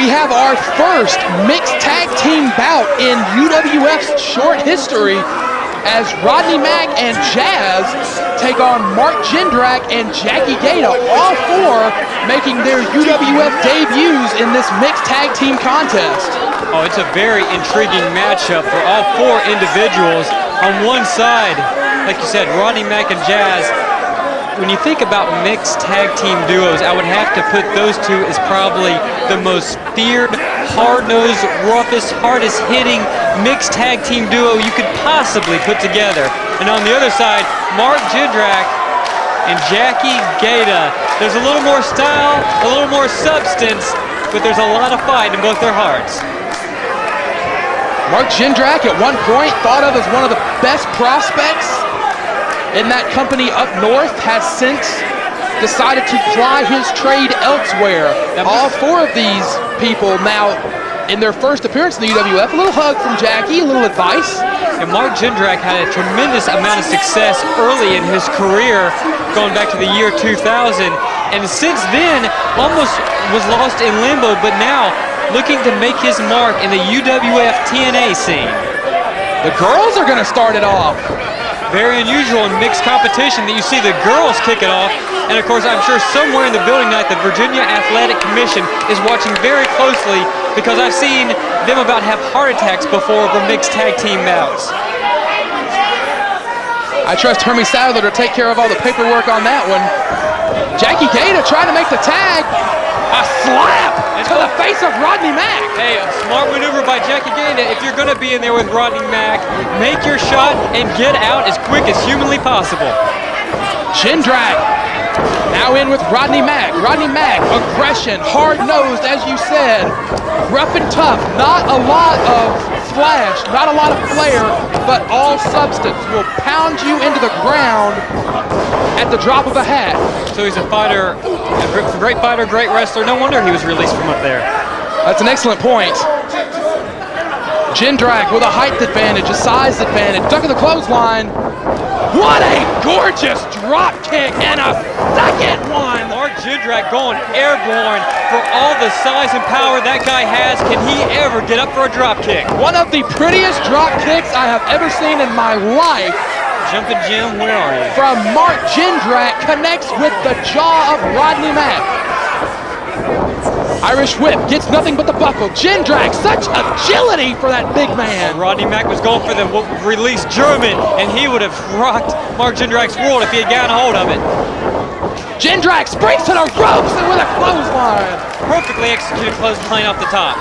we have our first mixed tag team bout in UWF's short history as Rodney Mack and Jazz take on Mark Jindrak and Jackie Gayda, all four making their UWF debuts in this mixed tag team contest. Oh, it's a very intriguing matchup for all four individuals. On one side, like you said, Rodney Mack and Jazz. When you think about mixed tag team duos, I would have to put those two as probably the most feared, hard-nosed, roughest, hardest-hitting mixed tag team duo you could possibly put together. And on the other side, Mark Jindrak and Jackie Gayda. There's a little more style, a little more substance, but there's a lot of fight in both their hearts. Mark Jindrak at one point thought of as one of the best prospects in that company up north, has since decided to ply his trade elsewhere. All four of these people now in their first appearance in the UWF, a little hug from Jackie, a little advice. And Mark Jindrak had a tremendous amount of success early in his career, going back to the year 2000, and since then almost was lost in limbo, but now looking to make his mark in the UWF TNA scene. The girls are going to start it off. Very unusual in mixed competition that you see the girls kick it off. And of course, I'm sure somewhere in the building tonight, the Virginia Athletic Commission is watching very closely, because I've seen them about have heart attacks before the mixed tag team bouts. I trust Hermie Sadler to take care of all the paperwork on that one. Jackie Gayda trying to make the tag. A slap to the face of Rodney Mack. Hey, a smart maneuver by Jackie Gayda. If you're going to be in there with Rodney Mack, make your shot and get out as quick as humanly possible. Jindrak now in with Rodney Mack. Rodney Mack, aggression, hard-nosed, as you said, rough and tough. Not a lot of flash, not a lot of flair, but all substance. Will pound you into the ground at the drop of a hat. So he's a fighter, a great fighter, great wrestler. No wonder he was released from up there. That's an excellent point. Jindrak with a height advantage, a size advantage, ducking the clothesline. What a gorgeous drop kick, and a second one. Mark Jindrak going airborne. For all the size and power that guy has, can he ever get up for a drop kick? One of the prettiest drop kicks I have ever seen in my life. Jumping Jim, where are you? From Mark Jindrak, connects with the jaw of Rodney Mack. Irish whip, gets nothing but the buckle. Jindrak, such agility for that big man. Rodney Mack was going for the release German, and he would have rocked Mark Jindrak's world if he had gotten a hold of it. Jindrak springs to the ropes and with a clothesline. Perfectly executed clothesline off the top.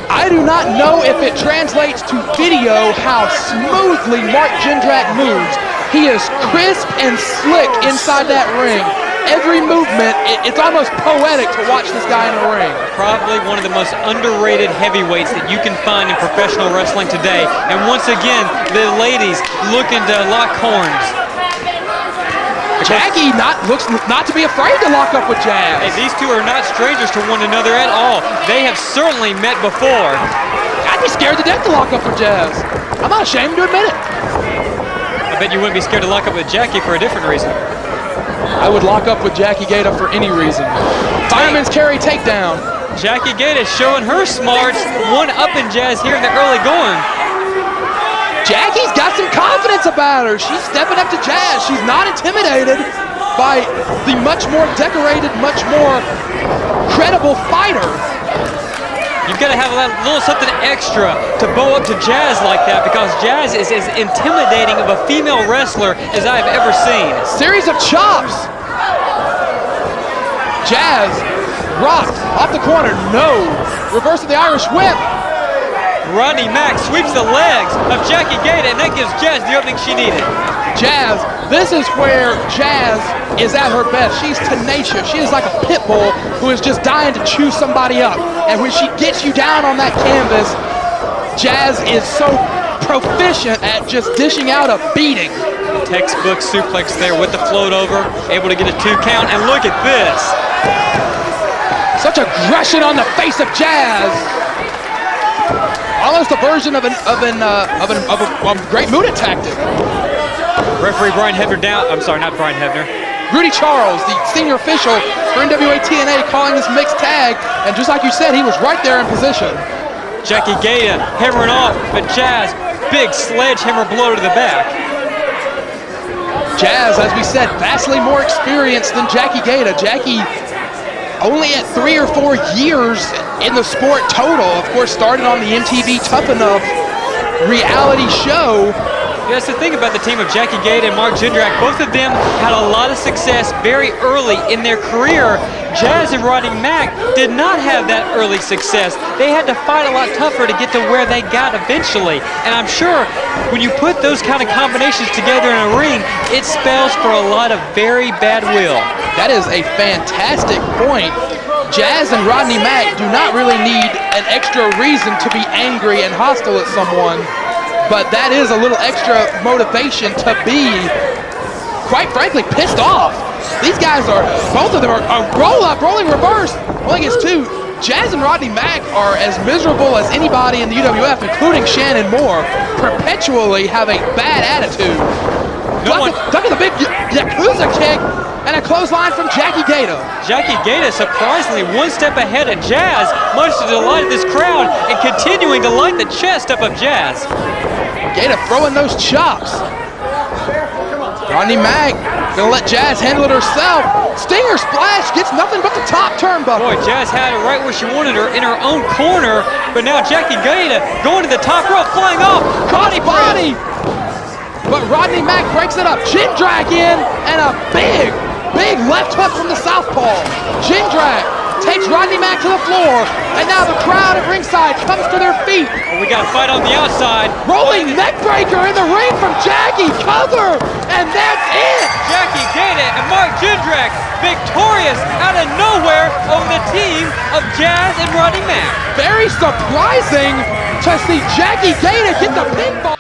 I do not know if it translates to video how smoothly Mark Jindrak moves. He is crisp and slick inside that ring. Every movement, it's almost poetic to watch this guy in the ring. Probably one of the most underrated heavyweights that you can find in professional wrestling today. And once again, the ladies looking to lock horns. Jackie looks not to be afraid to lock up with Jazz. Hey, these two are not strangers to one another at all. They have certainly met before. I'd be scared to death to lock up with Jazz. I'm not ashamed to admit it. I bet you wouldn't be scared to lock up with Jackie for a different reason. I would lock up with Jackie Gayda for any reason. Fireman's carry takedown. Jackie Gayda showing her smarts, one-upping Jazz here in the early going. Jackie's got some confidence about her. She's stepping up to Jazz. She's not intimidated by the much more decorated, much more credible fighter. You've got to have a little something extra to bow up to Jazz like that, because Jazz is as intimidating of a female wrestler as I've ever seen. Series of chops. Jazz rocked off the corner. No. Reverse of the Irish whip. Rodney Mack sweeps the legs of Jackie Gayda, and that gives Jazz the opening she needed. Jazz, this is where Jazz is at her best. She's tenacious. She is like a pit bull who is just dying to chew somebody up. And when she gets you down on that canvas, Jazz is so proficient at just dishing out a beating. Textbook suplex there with the float over, able to get a 2 count, and look at this. Such aggression on the face of Jazz. Almost a version of a great Muda tactic. Referee Brian Hebner down. I'm sorry, not Brian Hebner. Rudy Charles, the senior official, for NWA TNA calling this mixed tag, and just like you said, he was right there in position. Jackie Gayda hammering off, but Jazz, big sledgehammer blow to the back. Jazz, as we said, vastly more experienced than Jackie Gayda. Jackie only at 3 or 4 years in the sport total. Of course, started on the MTV Tough Enough reality show. That's the thing about the team of Jackie Gayda and Mark Jindrak. Both of them had a lot of success very early in their career. Jazz and Rodney Mack did not have that early success. They had to fight a lot tougher to get to where they got eventually. And I'm sure when you put those kind of combinations together in a ring, it spells for a lot of very bad will. That is a fantastic point. Jazz and Rodney Mack do not really need an extra reason to be angry and hostile at someone, but that is a little extra motivation to be, quite frankly, pissed off. These guys are, both of them are roll up, rolling reverse, only gets 2. Jazz and Rodney Mack are as miserable as anybody in the UWF, including Shannon Moore, perpetually have a bad attitude. Ducking the big Yakuza kick, and a clothesline from Jackie Gayda. Jackie Gayda surprisingly one step ahead of Jazz, much to the delight of this crowd, and continuing to light the chest up of Jazz. Gayda throwing those chops. Rodney Mack gonna let Jazz handle it herself. Stinger splash, gets nothing but the top turnbuckle. Boy, Jazz had her right where she wanted her, in her own corner, but now Jackie Gayda going to the top rope, flying off. Body. But Rodney Mack breaks it up. Jindrak in, and a big left hook from the southpaw. Jindrak takes Rodney Mack to the floor, and now the crowd at ringside comes to their feet. We got a fight on the outside. Rolling neck breaker in the ring from Jackie. Cover, and that's it. Jackie Gayda and Mark Jindrak victorious out of nowhere over the team of Jazz and Rodney Mack. Very surprising to see Jackie Gayda get the pinfall.